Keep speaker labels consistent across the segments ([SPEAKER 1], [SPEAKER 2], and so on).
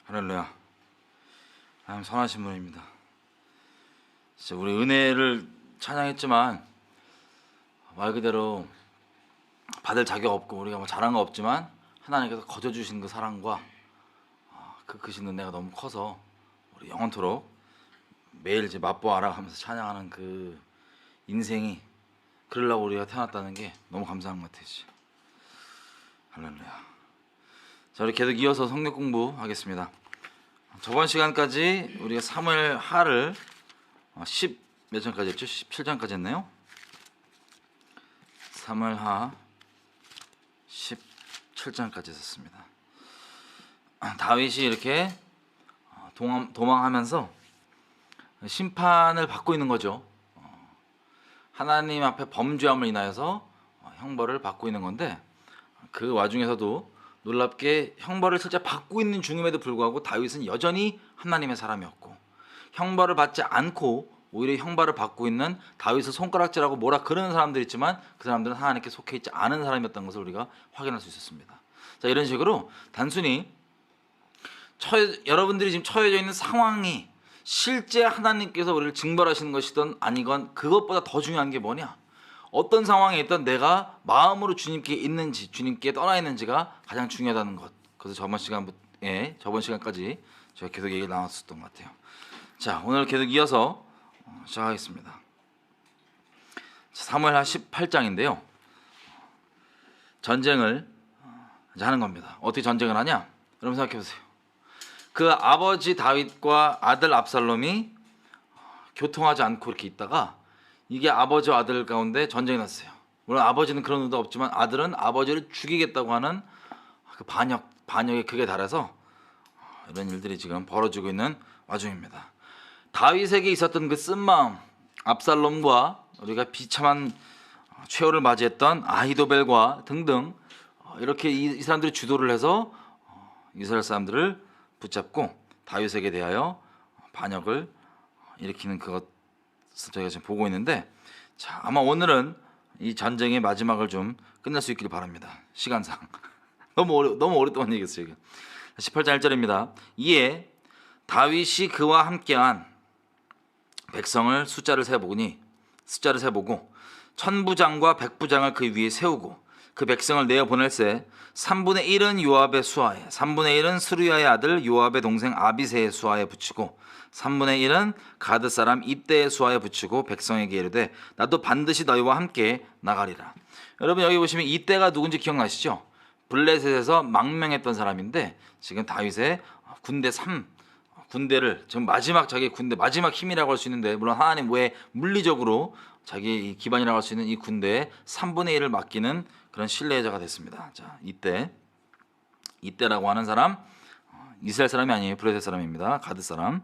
[SPEAKER 1] 할렐루야. 하나님 선하신 분입니다. 진짜 우리 은혜를 찬양했지만 말 그대로 받을 자격 없고 우리가 뭐 잘한 거 없지만 하나님께서 거저 주신 그 사랑과 그 크신 은혜가 너무 커서 우리 영원토록 매일 이제 맛보 알아가면서 찬양하는 그 인생이 그러려고 우리가 태어났다는 게 너무 감사한 것 같아요. 할렐루야. 자, 우리 계속 이어서 성경 공부하겠습니다. 저번 시간까지 우리가 사무엘 하를 10 몇 장까지 했죠? 17장까지 했나요? 사무엘 하 17장까지 했었습니다. 다윗이 이렇게 도망하면서 심판을 받고 있는 거죠. 하나님 앞에 범죄함을 인하여서 형벌을 받고 있는 건데, 그 와중에서도 놀랍게 형벌을 실제 받고 있는 중임에도 불구하고 다윗은 여전히 하나님의 사람이었고, 형벌을 받지 않고 오히려 형벌을 받고 있는 다윗을 손가락질하고 뭐라 그러는 사람들이 있지만 그 사람들은 하나님께 속해 있지 않은 사람이었던 것을 우리가 확인할 수 있었습니다. 자, 이런 식으로 단순히 여러분들이 지금 처해져 있는 상황이 실제 하나님께서 우리를 징벌하시는 것이든 아니건, 그것보다 더 중요한 게 뭐냐, 어떤 상황에 있던 내가 마음으로 주님께 있는지, 주님께 떠나 있는지가 가장 중요하다는 것. 그래서 저번 시간까지 제가 계속 얘기를 나눴었던 것 같아요. 자, 오늘 계속 이어서 시작하겠습니다. 사무엘하 18장인데요. 전쟁을 이제 하는 겁니다. 어떻게 전쟁을 하냐? 여러분 생각해 보세요. 그 아버지 다윗과 아들 압살롬이 교통하지 않고 이렇게 있다가 이게 아버지와 아들 가운데 전쟁이 났어요. 물론 아버지는 그런 의도 없지만 아들은 아버지를 죽이겠다고 하는 그 반역의 극에 달해서 이런 일들이 지금 벌어지고 있는 와중입니다. 다윗에게 있었던 그 쓴마음, 압살롬과 우리가 비참한 최후를 맞이했던 아히도벨과 등등, 이렇게 이 사람들이 주도를 해서 이스라엘 사람들을 붙잡고 다윗에게 대하여 반역을 일으키는 그것을 저희가 지금 보고 있는데, 자, 아마 오늘은 이 전쟁의 마지막을 좀 끝낼 수 있길 바랍니다. 시간상 너무 오랫동안 얘기했어요. 18장 1절입니다. 이에 다윗이 그와 함께한 백성을 숫자를 세보고 천부장과 백부장을 그 위에 세우고 그 백성을 내어 보낼새 3분의 1은 요압의 수하에, 3분의 1은 스루야의 아들 요압의 동생 아비새의 수하에 붙이고 3분의 1은 가드 사람 입대의 수하에 붙이고 백성에게 이르되 나도 반드시 너희와 함께 나가리라. 여러분 여기 보시면 이때가 누군지 기억나시죠? 블레셋에서 망명했던 사람인데 지금 다윗의 군대를 지금 자기 군대 마지막 힘이라고 할 수 있는데, 물론 하나님 외에 물리적으로 자기 기반이라고 할 수 있는 이 군대의 3분의 1을 맡기는 그런 신뢰자가 됐습니다. 자, 이때라고 하는 사람 이스라엘 사람이 아니에요. 블레셋 사람입니다. 가드 사람.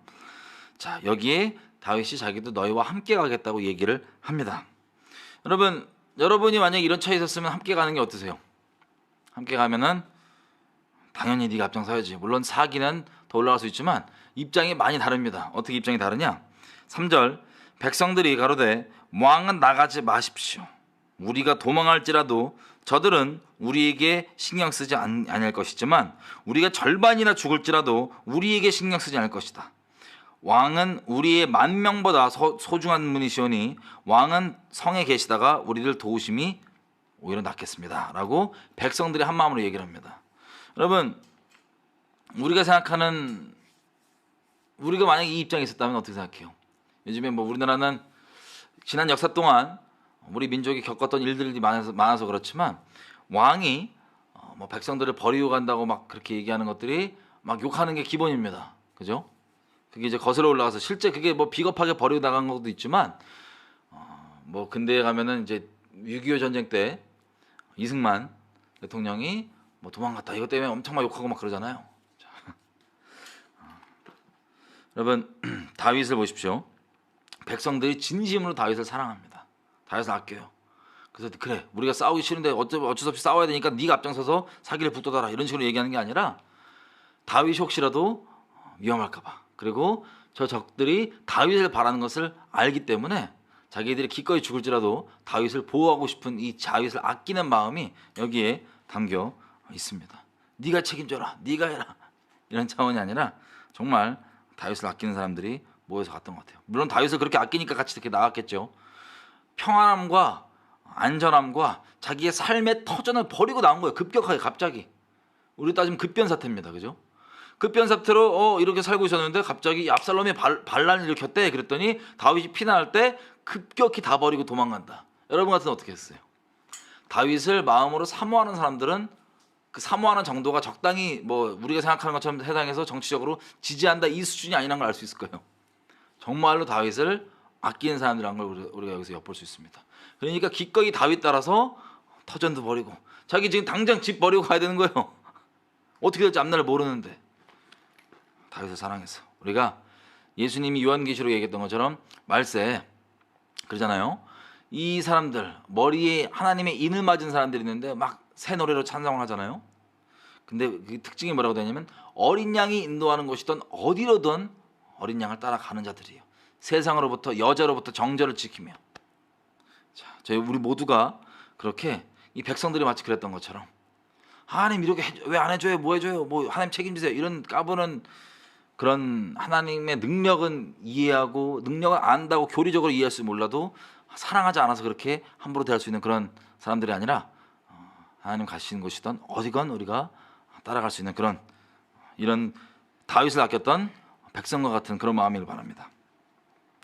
[SPEAKER 1] 자, 여기에 다윗이 자기도 너희와 함께 가겠다고 얘기를 합니다. 여러분이 만약에 이런 차에 있었으면 함께 가는 게 어떠세요? 함께 가면은 당연히 네가 앞장서야지. 물론 사기는 더 올라갈 수 있지만 입장이 많이 다릅니다. 어떻게 입장이 다르냐? 3절 백성들이 가로되 왕은 나가지 마십시오. 우리가 도망할지라도 저들은 우리에게 신경 쓰지 아니할 것이지만 우리가 절반이나 죽을지라도 우리에게 신경 쓰지 않을 것이다. 왕은 우리의 10,000명보다 소중한 분이시오니 왕은 성에 계시다가 우리를 도우심이 오히려 낫겠습니다. 라고 백성들이 한마음으로 얘기를 합니다. 여러분, 우리가 만약에 이 입장에 있었다면 어떻게 생각해요? 요즘에 우리나라는 지난 역사 동안 우리 민족이 겪었던 일들이 많아서 그렇지만 왕이 백성들을 버리고 간다고 막 그렇게 얘기하는 것들이 막 욕하는 게 기본입니다. 그죠? 그게 이제 거슬러 올라가서 실제 그게 비겁하게 버리고 나간 것도 있지만 근대에 가면은 이제 6.25 전쟁 때 이승만 대통령이 도망갔다 이것 때문에 엄청 막 욕하고 막 그러잖아요. 여러분 다윗을 보십시오. 백성들이 진심으로 다윗을 사랑합니다. 다윗을 아껴요. 그래서 그래 우리가 싸우기 싫은데 어쩔 수 없이 싸워야 되니까 네가 앞장서서 사기를 북돋아라 이런 식으로 얘기하는 게 아니라 다윗이 혹시라도 위험할까 봐, 그리고 저 적들이 다윗을 바라는 것을 알기 때문에 자기들이 기꺼이 죽을지라도 다윗을 보호하고 싶은 이 다윗을 아끼는 마음이 여기에 담겨 있습니다. 네가 책임져라, 네가 해라, 이런 차원이 아니라 정말 다윗을 아끼는 사람들이 모여서 갔던 것 같아요. 물론 다윗을 그렇게 아끼니까 같이 이렇게 나갔겠죠. 평안함과 안전함과 자기의 삶의 터전을 버리고 나온 거예요. 급격하게 갑자기. 우리 따지면 급변사태입니다. 그죠? 급변사태로 이렇게 살고 있었는데 갑자기 압살롬이 반란을 일으켰대. 그랬더니 다윗이 피난할 때 급격히 다 버리고 도망간다. 여러분 같은 어떻게 했어요? 다윗을 마음으로 사모하는 사람들은 그 사모하는 정도가 적당히 뭐 우리가 생각하는 것처럼 해당해서 정치적으로 지지한다 이 수준이 아니라는 걸 알 수 있을 거예요. 정말로 다윗을 아끼는 사람들이라는 걸 우리가 여기서 엿볼 수 있습니다. 그러니까 기꺼이 다윗 따라서 터전도 버리고 자기 지금 당장 집 버리고 가야 되는 거예요. 어떻게 될지 앞날을 모르는데 다윗을 사랑해서. 우리가 예수님이 요한계시록에 얘기했던 것처럼 말세 그러잖아요. 이 사람들 머리에 하나님의 인을 맞은 사람들이 있는데 막 새 노래로 찬송을 하잖아요. 근데 그 특징이 뭐라고 되냐면 어린 양이 인도하는 곳이든 어디로든 어린 양을 따라가는 자들이에요. 세상으로부터 여자로부터 정절을 지키며. 자, 저희 우리 모두가 그렇게 이 백성들이 마치 그랬던 것처럼 하나님 이렇게 왜 안 해줘요? 뭐 해줘요? 뭐 하나님 책임지세요? 이런 까부는 그런 하나님의 능력은 이해하고 능력을 안다고 교리적으로 이해할 수 몰라도 사랑하지 않아서 그렇게 함부로 대할 수 있는 그런 사람들이 아니라 하나님 가시는 곳이든 어디건 우리가 따라갈 수 있는 그런 이런 다윗을 아꼈던 백성과 같은 그런 마음이길 바랍니다.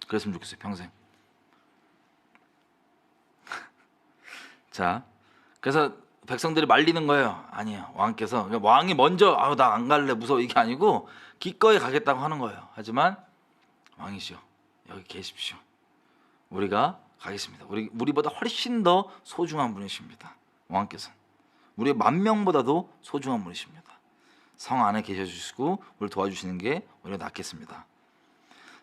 [SPEAKER 1] 그랬으면 좋겠어요. 평생. 자, 그래서 백성들이 말리는 거예요. 아니에요. 왕께서 그러니까 왕이 먼저 나 안 갈래 무서워 이게 아니고 기꺼이 가겠다고 하는 거예요. 하지만 왕이시여 여기 계십시오. 우리가 가겠습니다. 우리보다 훨씬 더 소중한 분이십니다. 왕께서 우리의 10,000명보다도 소중한 분이십니다. 성 안에 계셔주시고 우리를 도와주시는 게 오히려 낫겠습니다.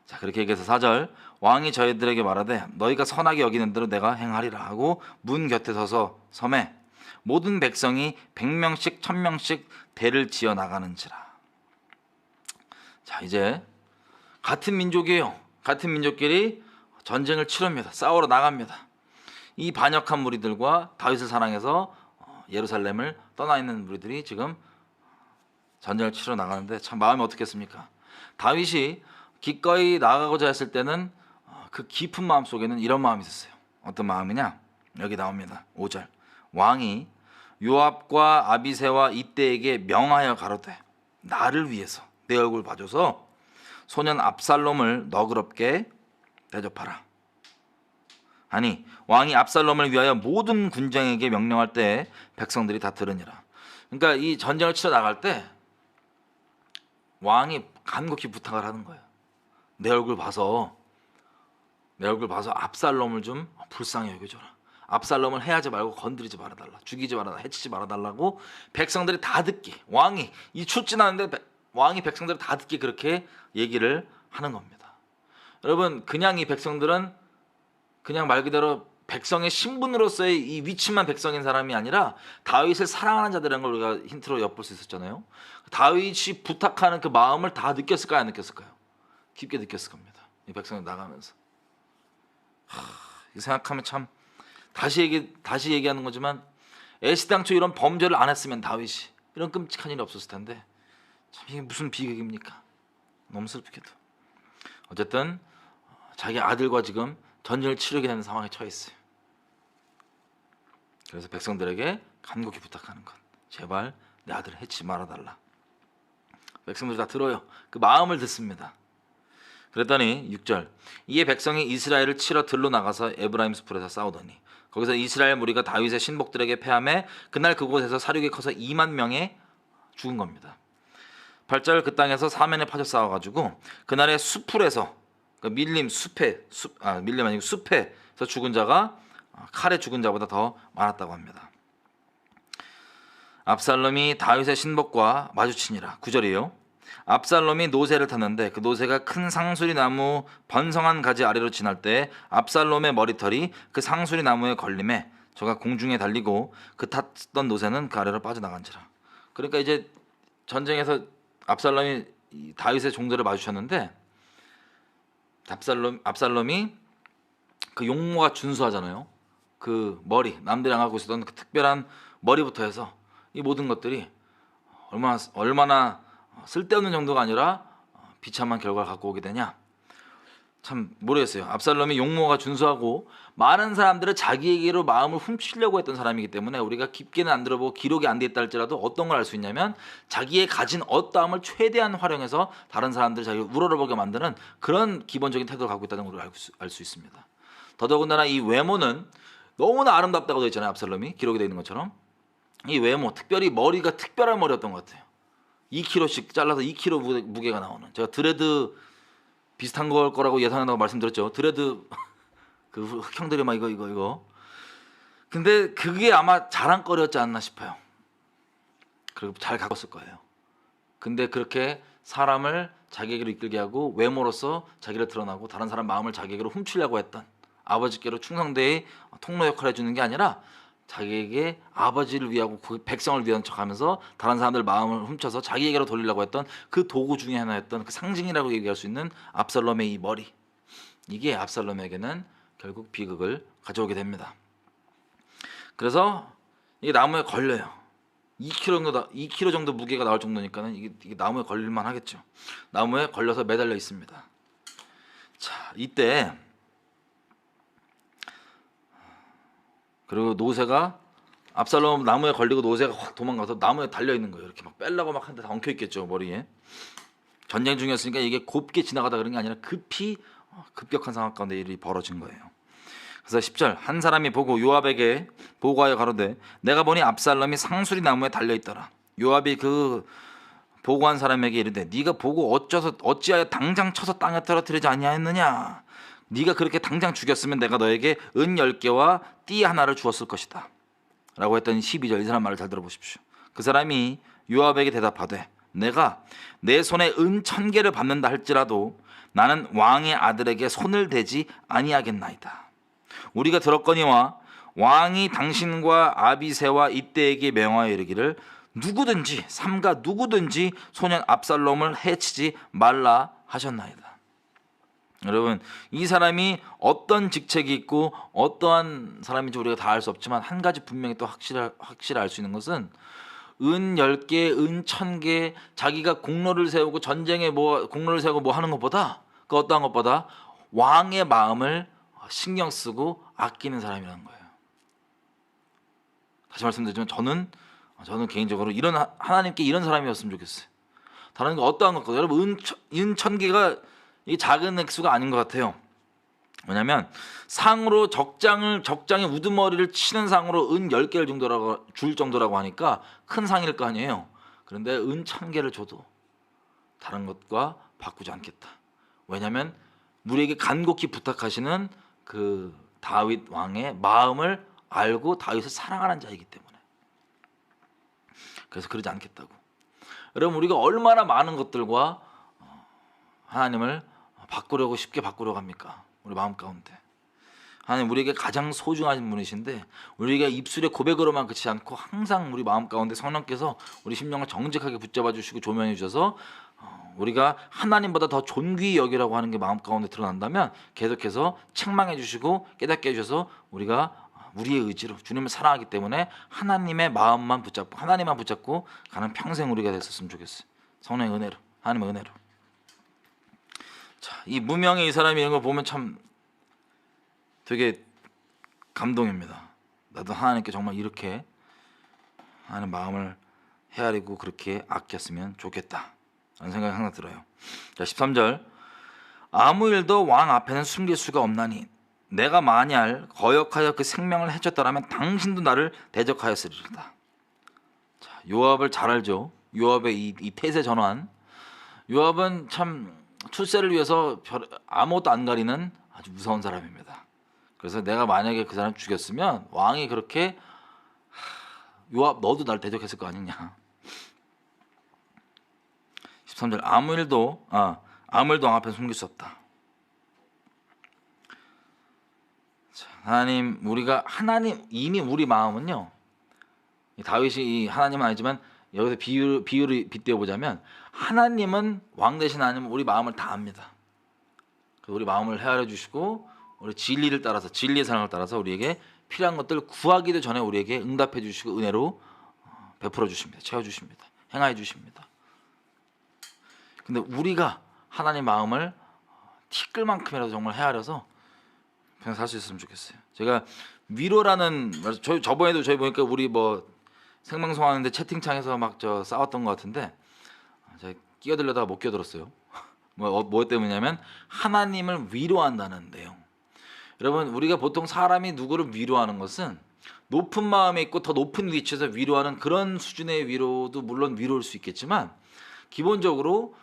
[SPEAKER 1] 자, 그렇게 얘기해서 4절 왕이 저희들에게 말하되 너희가 선하게 여기는 대로 내가 행하리라 하고 문 곁에 서서 섬에 모든 백성이 100명씩 1000명씩 대를 지어 나가는지라. 자, 이제 같은 민족이에요. 같은 민족끼리 전쟁을 치릅니다. 싸우러 나갑니다. 이 반역한 무리들과 다윗을 사랑해서 예루살렘을 떠나 있는 무리들이 지금 전쟁을 치러 나가는데 참 마음이 어떻겠습니까? 다윗이 기꺼이 나가고자 했을 때는 그 깊은 마음 속에는 이런 마음이 있었어요. 어떤 마음이냐? 여기 나옵니다. 5절 왕이 요압과 아비새와 이때에게 명하여 가로되 나를 위해서 내 얼굴 봐줘서 소년 압살롬을 너그럽게 대접하라. 아니 왕이 압살롬을 위하여 모든 군장에게 명령할 때 백성들이 다 들으니라. 그러니까 이 전쟁을 치러 나갈 때 왕이 간곡히 부탁을 하는 거예요. 내 얼굴 봐서 압살롬을 좀 불쌍히 여겨줘라. 압살롬을 해하지 말고 건드리지 말아달라. 죽이지 말아달라. 해치지 말아달라고 백성들이 다 듣게 왕이 이 출진하는데 왕이 백성들이 다 듣게 그렇게 얘기를 하는 겁니다. 여러분 그냥 이 백성들은 그냥 말 그대로 백성의 신분으로서의 이 위치만 백성인 사람이 아니라 다윗을 사랑하는 자들이라는 걸 우리가 힌트로 엿볼 수 있었잖아요. 다윗이 부탁하는 그 마음을 다 느꼈을까요? 안 느꼈을까요? 깊게 느꼈을 겁니다. 이 백성이 나가면서 생각하면 참 다시 얘기하는 거지만 애시당초 이런 범죄를 안 했으면 다윗이 이런 끔찍한 일이 없었을 텐데 참 이게 무슨 비극입니까? 너무 슬프게도 어쨌든 자기 아들과 지금 전쟁을 치르게 되는 상황에 처해 있어요. 그래서 백성들에게 간곡히 부탁하는 것, 제발 내 아들을 해치지 말아달라. 백성들이 다 들어요. 그 마음을 듣습니다. 그랬더니 6절 이에 백성이 이스라엘을 치러 들로 나가서 에브라임 숲에서 싸우더니 거기서 이스라엘 무리가 다윗의 신복들에게 패하매 그날 그곳에서 사륙이 커서 2만 명에 죽은 겁니다. 8절 그 땅에서 사면에 파져 싸워가지고 그날의 수풀에서 밀림 아니고 숲에서 죽은 자가 칼에 죽은 자보다 더 많았다고 합니다. 압살롬이 다윗의 신복과 마주치니라. 9절이에요. 압살롬이 노새를 탔는데 그 노새가 큰 상수리 나무 번성한 가지 아래로 지날 때 압살롬의 머리털이 그 상수리 나무에 걸림에 저가 공중에 달리고 그 탔던 노새는 그 아래로 빠져나간지라. 그러니까 이제 전쟁에서 압살롬이 다윗의 종들을 마주쳤는데 압살롬이 그 용모가 준수하잖아요. 그 머리 남들이 안 갖고 있었던 그 특별한 머리부터 해서 이 모든 것들이 얼마나 쓸데없는 정도가 아니라 비참한 결과를 갖고 오게 되냐? 참 모르겠어요. 압살롬이 용모가 준수하고 많은 사람들을 자기에게로 마음을 훔치려고 했던 사람이기 때문에 우리가 깊게는 안 들어보고 기록이 안 돼 있다 할지라도 어떤 걸 알 수 있냐면 자기의 가진 어떠함을 최대한 활용해서 다른 사람들 자기를 우러러보게 만드는 그런 기본적인 태도를 갖고 있다는 걸 알 수 있습니다. 더더군다나 이 외모는 너무나 아름답다고 되어 있잖아요. 압살롬이 기록이 되어 있는 것처럼 이 외모, 특별히 머리가 특별한 머리였던 것 같아요. 2kg씩 잘라서 2kg 무게가 나오는. 제가 드레드 비슷한 걸 거라고 예상한다고 말씀드렸죠. 드레드 그 흑형들이 막 이거. 근데 그게 아마 자랑거리였지 않나 싶어요. 그리고 잘 가꿨을 거예요. 근데 그렇게 사람을 자기에게로 이끌게 하고 외모로서 자기를 드러나고 다른 사람 마음을 자기에게로 훔치려고 했던 아버지께로 충성되의 통로 역할을 해주는 게 아니라 자기에게 아버지를 위하고 그 백성을 위한 척하면서 다른 사람들 마음을 훔쳐서 자기에게로 돌리려고 했던 그 도구 중에 하나였던 그 상징이라고 얘기할 수 있는 압살롬의 이 머리, 이게 압살롬에게는 결국 비극을 가져오게 됩니다. 그래서 이게 나무에 걸려요. 2kg 정도 무게가 나올 정도니까는 이게 나무에 걸릴만 하겠죠. 나무에 걸려서 매달려 있습니다. 자, 이때 그리고 노새가 압살롬 나무에 걸리고 노새가 확 도망가서 나무에 달려 있는 거예요. 이렇게 막 빼려고 막 하는데 다 엉켜 있겠죠, 머리에. 전쟁 중이었으니까 이게 곱게 지나가다 그런 게 아니라 급히 급격한 상황 가운데 일이 벌어진 거예요. 그래서 10절 한 사람이 보고 요압에게 보고하여 가로되 내가 보니 압살롬이 상수리 나무에 달려 있더라. 요압이 그 보고한 사람에게 이르되 네가 보고 어찌하여 당장 쳐서 땅에 떨어뜨리지 아니하였느냐. 네가 그렇게 당장 죽였으면 내가 너에게 은 10개와 띠 하나를 주었을 것이다 라고 했더니 12절 이 사람 말을 잘 들어보십시오. 그 사람이 요압에게 대답하되 내가 내 손에 은 1000개를 받는다 할지라도 나는 왕의 아들에게 손을 대지 아니하겠나이다. 우리가 들었거니와 왕이 당신과 아비새와 이때에게 명하여 이르기를 누구든지 삼가 누구든지 소년 압살롬을 해치지 말라 하셨나이다. 여러분, 이 사람이 어떤 직책이 있고 어떠한 사람인지 우리가 다 알 수 없지만 한 가지 분명히 또 확실히 알 수 있는 것은 은 10개, 은 1000개, 자기가 공로를 세우고 전쟁에 공로를 세우고 하는 것보다 그 어떠한 것보다 왕의 마음을 신경 쓰고 아끼는 사람이라는 거예요. 다시 말씀드리지만 저는 개인적으로 하나님께 이런 사람이었으면 좋겠어요. 다른 거 어떠한 것보다 여러분 은 1000개가 이 작은 액수가 아닌 것 같아요. 왜냐하면 상으로 적장에 우두머리를 치는 상으로 은 10개를 줄 정도라고 하니까 큰 상일 거 아니에요. 그런데 은 1000개를 줘도 다른 것과 바꾸지 않겠다. 왜냐하면 우리에게 간곡히 부탁하시는 그 다윗 왕의 마음을 알고 다윗을 사랑하는 자이기 때문에 그래서 그러지 않겠다고. 여러분, 우리가 얼마나 많은 것들과 하나님을 쉽게 바꾸려고 합니까? 우리 마음 가운데. 하나님 우리에게 가장 소중한 분이신데 우리가 입술의 고백으로만 그치지 않고 항상 우리 마음 가운데 성령께서 우리 심령을 정직하게 붙잡아 주시고 조명해 주셔서 우리가 하나님보다 더 존귀히 여기라고 하는 게 마음 가운데 드러난다면 계속해서 책망해 주시고 깨닫게 해주셔서 우리가 우리의 의지로 주님을 사랑하기 때문에 하나님의 마음만 붙잡고 하나님만 붙잡고 가는 평생 우리가 됐었으면 좋겠어요. 성령의 은혜로, 하나님의 은혜로. 자, 이 무명의 이 사람이 이런 걸 보면 참 되게 감동입니다. 나도 하나님께 정말 이렇게 하나님 마음을 헤아리고 그렇게 아꼈으면 좋겠다 라는 생각이 항상 들어요. 자, 13절 아무 일도 왕 앞에는 숨길 수가 없나니 내가 만약 거역하여 그 생명을 해쳤더라면 당신도 나를 대적하였으리로다. 자, 요압을 잘 알죠. 요압의 이 태세 전환. 요압은 참 출세를 위해서 아무것도 안 가리는 아주 무서운 사람입니다. 그래서 내가 만약에 그 사람 죽였으면 왕이 그렇게 요압 너도 날 대적했을 거 아니냐. 13절 아무 일도 왕 앞에 숨길 수 없다. 자, 하나님 이미 우리 마음은요. 다윗이 하나님은 아니지만 여기서 비유를 빗대어 보자면 하나님은 왕 대신 하나님은 우리 마음을 다 압니다. 우리 마음을 헤아려 주시고 우리 진리를 따라서 진리의 사랑을 따라서 우리에게 필요한 것들을 구하기도 전에 우리에게 응답해 주시고 은혜로 베풀어 주십니다. 채워 주십니다. 행하여 주십니다. 근데 우리가 하나님 마음을 티끌만큼이라도 정말 헤아려서 그냥 살 수 있으면 좋겠어요. 제가 위로라는 저번에도 저희 보니까 우리 뭐 생방송 하는데 채팅창에서 막 저 싸웠던 것 같은데 제가 끼어들려다가 못 끼어들었어요. 뭐 때문이냐면 하나님을 위로한다는 내용. 여러분 우리가 보통 사람이 누구를 위로하는 것은 높은 마음에 있고 더 높은 위치에서 위로하는 그런 수준의 위로도 물론 위로일 수 있겠지만 기본적으로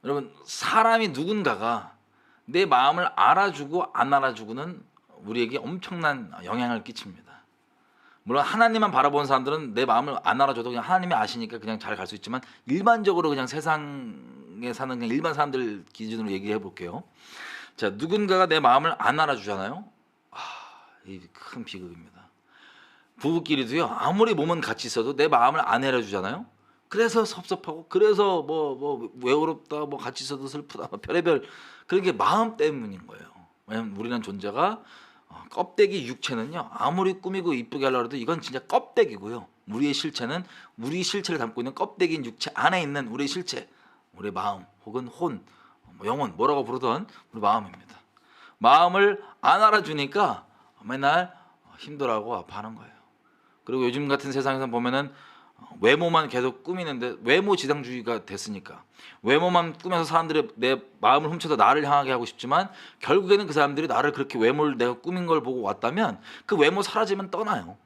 [SPEAKER 1] 여러분 사람이 누군가가 내 마음을 알아주고 안 알아주고는 우리에게 엄청난 영향을 끼칩니다. 물론 하나님만 바라보는 사람들은 내 마음을 안 알아줘도 그냥 하나님이 아시니까 그냥 잘 갈 수 있지만 일반적으로 그냥 세상에 사는 그냥 일반 사람들 기준으로 얘기해 볼게요. 자, 누군가가 내 마음을 안 알아주잖아요. 이 큰 비극입니다. 부부끼리도요. 아무리 몸은 같이 있어도 내 마음을 안 알아주잖아요. 그래서 섭섭하고 그래서 뭐 외롭다 뭐 같이 있어도 슬프다 뭐 별의별 그런 게 마음 때문인 거예요. 왜냐면 우리는 존재가 껍데기 육체는요 아무리 꾸미고 이쁘게 하려고 해도 이건 진짜 껍데기고요. 우리의 실체는 우리 실체를 담고 있는 껍데기인 육체 안에 있는 우리의 실체, 우리의 마음 혹은 혼, 영혼 뭐라고 부르던 우리 마음입니다. 마음을 안 알아주니까 맨날 힘들어하고 아파하는 거예요. 그리고 요즘 같은 세상에서 보면은 외모만 계속 꾸미는데 외모 지상주의가 됐으니까 외모만 꾸며서 사람들이 내 마음을 훔쳐서 나를 향하게 하고 싶지만 결국에는 그 사람들이 나를 그렇게 외모를 내가 꾸민 걸 보고 왔다면 그 외모 사라지면 떠나요.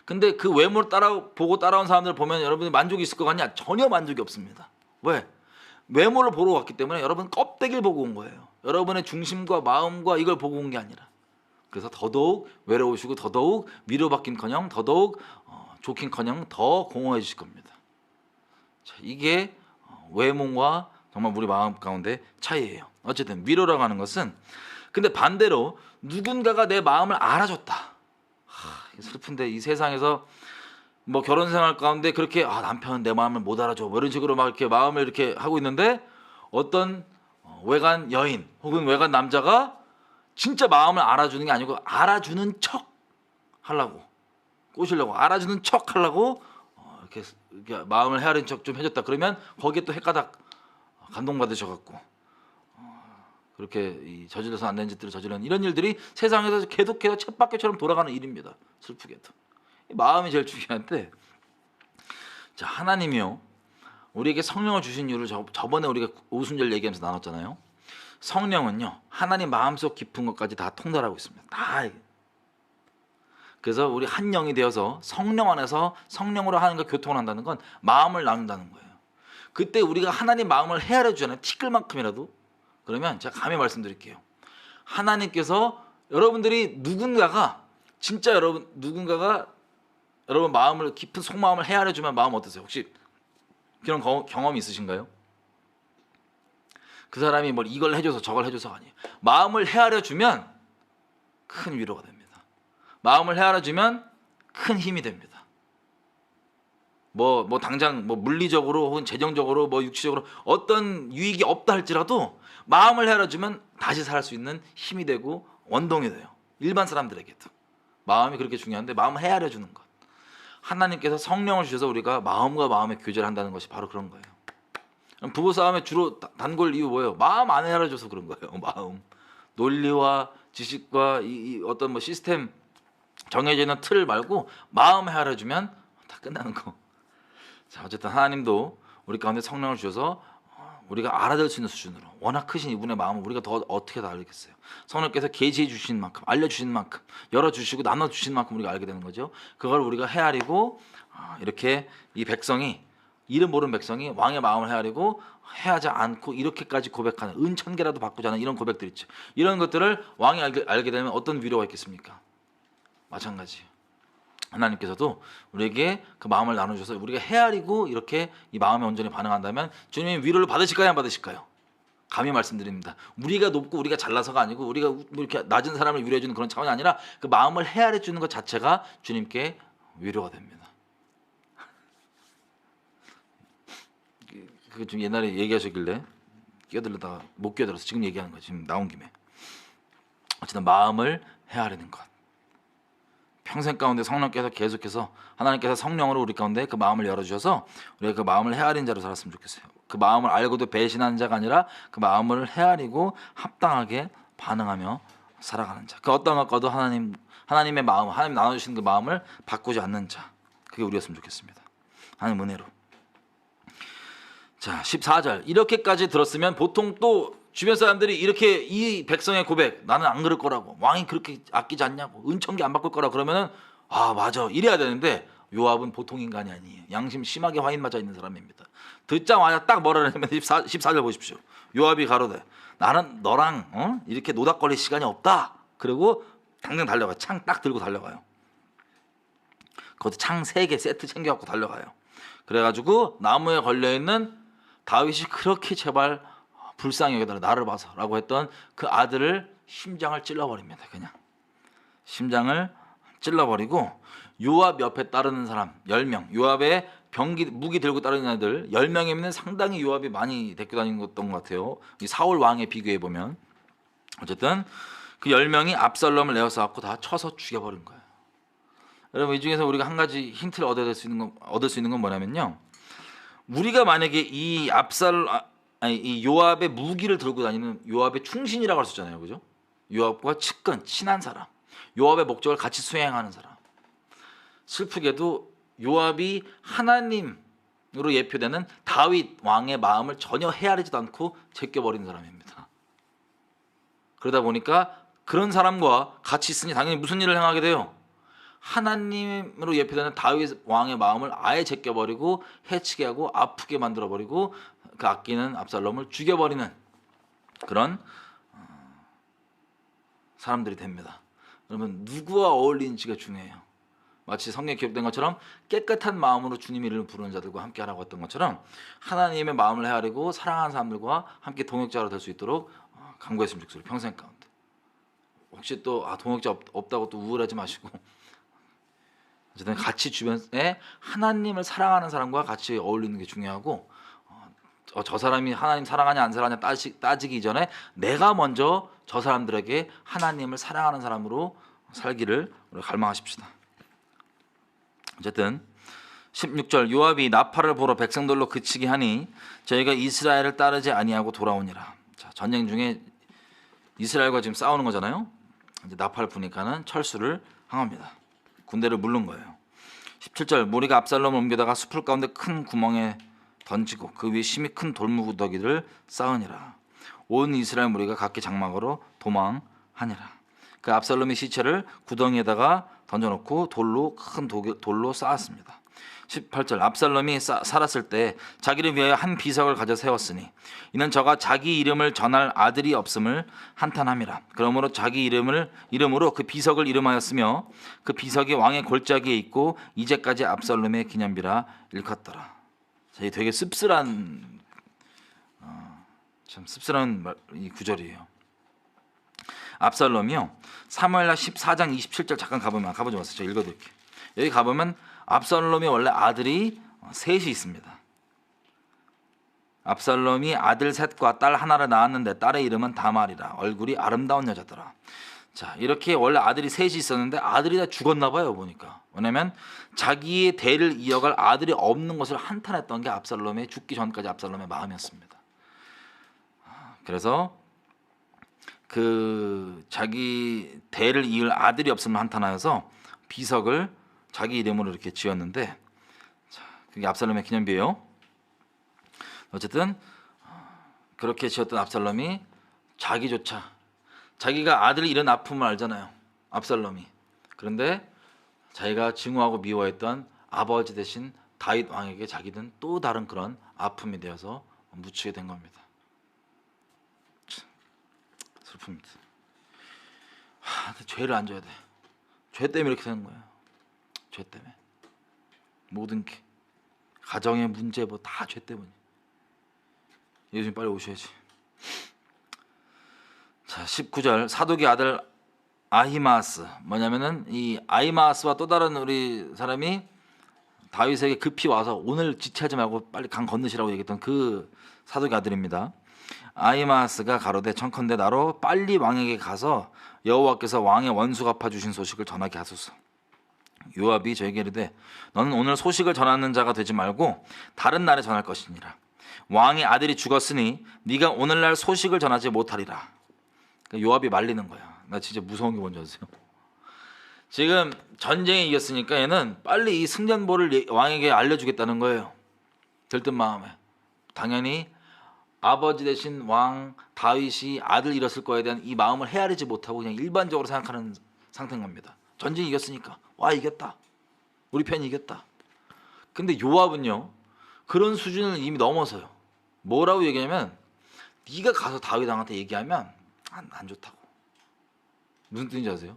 [SPEAKER 1] 근데 그 외모를 보고 따라온 사람들을 보면 여러분이 만족이 있을 것 같냐? 전혀 만족이 없습니다. 왜? 외모를 보러 왔기 때문에 여러분 껍데기를 보고 온 거예요. 여러분의 중심과 마음과 이걸 보고 온 게 아니라. 그래서 더더욱 외로우시고 더더욱 위로받긴커녕 더더욱 좋긴커녕 더 공허해지실 겁니다. 자, 이게 외모와 정말 우리 마음 가운데 차이예요. 어쨌든 위로라고 하는 것은 근데 반대로 누군가가 내 마음을 알아줬다. 슬픈데 이 세상에서 뭐 결혼 생활 가운데 그렇게 남편은 내 마음을 못 알아줘 뭐 이런 식으로 막 이렇게 마음을 이렇게 하고 있는데 어떤 외간 여인 혹은 외간 남자가 진짜 마음을 알아주는 게 아니고 알아주는 척 하려고 꼬시려고 알아주는 척 하려고 이렇게 마음을 헤아린 척 좀 해줬다. 그러면 거기에 또 헷가닥 감동받으셔갖고 그렇게 이 저질러서 안 되는 짓들을 저지르는 이런 일들이 세상에서 계속해서 쳇바퀴처럼 돌아가는 일입니다. 슬프게도 마음이 제일 중요한데 자 하나님이요 우리에게 성령을 주신 이유를 저번에 우리가 오순절 얘기하면서 나눴잖아요. 성령은요 하나님 마음속 깊은 것까지 다 통달하고 있습니다. 다. 그래서 우리 한 영이 되어서 성령 안에서 성령으로 하나님과 교통을 한다는 건 마음을 나눈다는 거예요. 그때 우리가 하나님 마음을 헤아려 주잖아요. 티끌만큼이라도. 그러면 제가 감히 말씀드릴게요. 하나님께서 여러분들이 누군가가 진짜 누군가가 여러분 마음을 깊은 속마음을 헤아려 주면 마음 어떠세요? 혹시 그런 경험이 있으신가요? 그 사람이 뭘 이걸 해줘서 저걸 해줘서 아니에요. 마음을 헤아려 주면 큰 위로가 됩니다. 마음을 헤아려 주면 큰 힘이 됩니다. 뭐 당장 뭐 물리적으로 혹은 재정적으로 뭐 육체적으로 어떤 유익이 없다 할지라도 마음을 헤아려 주면 다시 살 수 있는 힘이 되고 원동이 돼요. 일반 사람들에게도 마음이 그렇게 중요한데 마음을 헤아려 주는 것. 하나님께서 성령을 주셔서 우리가 마음과 마음의 교제를 한다는 것이 바로 그런 거예요. 부부 싸움에 주로 단골 이유 뭐예요? 마음 안 헤아려줘서 그런 거예요. 마음 논리와 지식과 이 어떤 뭐 시스템 정해져 있는 틀 말고 마음 헤아려주면 다 끝나는 거. 자 어쨌든 하나님도 우리 가운데 성령을 주셔서 우리가 알아들 수 있는 수준으로 워낙 크신 이분의 마음을 우리가 더 어떻게 다 알겠어요. 성령께서 계시해 주신 만큼 알려주신 만큼 열어주시고 나눠주신 만큼 우리가 알게 되는 거죠. 그걸 우리가 헤아리고 이렇게 이 백성이 이름 모르는 백성이 왕의 마음을 헤아리고 헤아지 않고 이렇게까지 고백하는 은 1000개라도 바꾸자는 이런 고백들 있죠. 이런 것들을 왕이 알게 되면 어떤 위로가 있겠습니까? 마찬가지예요. 하나님께서도 우리에게 그 마음을 나눠주셔서 우리가 헤아리고 이렇게 이 마음에 온전히 반응한다면 주님이 위로를 받으실까요? 안 받으실까요? 감히 말씀드립니다. 우리가 높고 우리가 잘나서가 아니고 우리가 이렇게 낮은 사람을 위로해주는 그런 차원이 아니라 그 마음을 헤아려주는 것 자체가 주님께 위로가 됩니다. 그 좀 옛날에 얘기하셨길래 끼어들다가 못 끼어들어서 지금 얘기하는 거예요. 지금 나온 김에 어쨌든 마음을 헤아리는 것. 평생 가운데 성령께서 계속해서 하나님께서 성령으로 우리 가운데 그 마음을 열어주셔서 우리가 그 마음을 헤아린 자로 살았으면 좋겠어요. 그 마음을 알고도 배신하는 자가 아니라 그 마음을 헤아리고 합당하게 반응하며 살아가는 자. 그 어떤 것과도 하나님의 마음, 하나님 나눠주신 그 마음을 바꾸지 않는 자. 그게 우리였으면 좋겠습니다. 하나님 은혜로. 자, 14절. 이렇게까지 들었으면 보통 또 주변 사람들이 이렇게 이 백성의 고백, 나는 안 그럴 거라고, 왕이 그렇게 아끼지 않냐고, 은총기 안 바꿀 거라고 그러면은 아 맞아 이래야 되는데 요압은 보통 인간이 아니에요. 양심 심하게 화인 맞아 있는 사람입니다. 듣자마자 딱 뭐라 하냐면 14절 보십시오. 요압이 가로되 나는 너랑 이렇게 노닥거릴 시간이 없다. 그리고 당장 달려가요. 창 딱 들고 달려가요. 그것도 창 3개 세트 챙겨갖고 달려가요. 그래가지고 나무에 걸려있는 다윗이 그렇게 제발 불쌍히 여겨달라 나를 봐서라고 했던 그 아들을 심장을 찔러버립니다. 그냥 심장을 찔러버리고 요압 옆에 따르는 사람 10명, 요압의 무기 들고 따르는 애들 10명이면 상당히 요압이 많이 데리고 다니는 것 같아요. 이 사울 왕에 비교해 보면. 어쨌든 그 10명이 압살롬을 내어서 갖고 다 쳐서 죽여버린 거예요. 여러분 이 중에서 우리가 한 가지 힌트를 얻을 수 있는 건 뭐냐면요. 우리가 만약에 이 요압의 무기를 들고 다니는 요압의 충신이라고 할 수 있잖아요. 그죠? 요압과 친한 사람. 요압의 목적을 같이 수행하는 사람. 슬프게도 요압이 하나님으로 예표되는 다윗 왕의 마음을 전혀 헤아리지도 않고 제껴버린 사람입니다. 그러다 보니까 그런 사람과 같이 있으니 당연히 무슨 일을 행하게 돼요? 하나님으로 예표되는 다윗 왕의 마음을 아예 제껴버리고 해치게 하고 아프게 만들어버리고 그 아끼는 압살롬을 죽여버리는 그런 사람들이 됩니다. 여러분 누구와 어울리는지가 중요해요. 마치 성경에 기록된 것처럼 깨끗한 마음으로 주님 이름을 부르는 자들과 함께 하라고 했던 것처럼 하나님의 마음을 헤아리고 사랑하는 사람들과 함께 동역자로 될 수 있도록 간구했으면 좋겠어요. 평생 가운데. 혹시 또 동역자 없다고 또 우울하지 마시고 어쨌든 같이 주변에 하나님을 사랑하는 사람과 같이 어울리는 게 중요하고 저 사람이 하나님 사랑하냐 안 사랑하냐 따지기 이전에 내가 먼저 저 사람들에게 하나님을 사랑하는 사람으로 살기를 우리 갈망하십시다. 어쨌든 16절 요압이 나팔을 보러 백성들로 그치게 하니 저희가 이스라엘을 따르지 아니하고 돌아오니라. 자, 전쟁 중에 이스라엘과 지금 싸우는 거잖아요. 이제 나팔 부니까는 철수를 항합니다. 군대를 물른 거예요. 17절 무리가 압살롬을 옮겨다가 숲을 가운데 큰 구멍에 던지고 그 위에 심히 큰 돌무더기를 쌓으니라. 온 이스라엘 무리가 각기 장막으로 도망하니라. 그 압살롬의 시체를 구덩이에다가 던져놓고 큰 돌로 쌓았습니다. 18절 압살롬이 살았을 때 자기를 위하여 한 비석을 가져 세웠으니 이는 저가 자기 이름을 전할 아들이 없음을 한탄함이라. 그러므로 자기 이름으로 그 비석을 이름하였으며 그 비석이 왕의 골짜기에 있고 이제까지 압살롬의 기념비라 일컫더라. 자, 이 되게 씁쓸한 이 구절이에요. 압살롬이요. 사무엘하 14장 27절 잠깐 가보지 마세요. 제가 읽어드릴게요. 여기 가보면 압살롬이 원래 아들이 셋이 있습니다. 압살롬이 아들 셋과 딸 하나를 낳았는데 딸의 이름은 다말이라. 얼굴이 아름다운 여자더라. 자, 이렇게 원래 아들이 셋이 있었는데 아들이 다 죽었나 봐요. 보니까. 왜냐면 자기의 대를 이어갈 아들이 없는 것을 한탄했던 게 압살롬의 죽기 전까지 압살롬의 마음이었습니다. 그래서 그 자기 대를 이을 아들이 없으면 한탄하여서 비석을 자기 이름으로 이렇게 지었는데, 자, 그게 압살롬의 기념비예요. 어쨌든 그렇게 지었던 압살롬이 자기가 아들이 이런 아픔을 알잖아요. 압살롬이. 그런데 자기가 증오하고 미워했던 아버지 대신 다윗 왕에게 자기는 또 다른 그런 아픔이 되어서 묻히게 된 겁니다. 슬픕니다. 죄를 안 져야 돼. 죄 때문에 이렇게 되는 거예요. 죄 때문에. 모든 게 가정의 문제 뭐 다 죄 때문이에요. 예수님 빨리 오셔야지. 자, 19절 사독의 아들 아히마아스. 뭐냐면은 이 아히마아스와 또 다른 우리 사람이 다윗에게 급히 와서 오늘 지체하지 말고 빨리 강 건너시라고 얘기했던 그 사독의 아들입니다. 아히마아스가 가로되 청컨대 나로 빨리 왕에게 가서 여호와께서 왕의 원수 갚아 주신 소식을 전하게 하소서. 요압이 저에게 이르되 너는 오늘 소식을 전하는 자가 되지 말고 다른 날에 전할 것이니라. 왕의 아들이 죽었으니 네가 오늘날 소식을 전하지 못하리라. 그러니까 요압이 말리는 거야. 나 진짜 무서운 게 뭔지 아세요? 지금 전쟁에 이겼으니까 얘는 빨리 이 승전보를 왕에게 알려주겠다는 거예요. 들뜬 마음에. 당연히 아버지 대신 왕 다윗이 아들 잃었을 거에 대한 이 마음을 헤아리지 못하고 그냥 일반적으로 생각하는 상태인 겁니다. 전쟁 이겼으니까 와 이겼다. 우리 편이 이겼다. 근데 요압은요 그런 수준을 이미 넘어서요. 뭐라고 얘기하냐면 네가 가서 다윗 왕한테 얘기하면 안 좋다고. 무슨 뜻인지 아세요?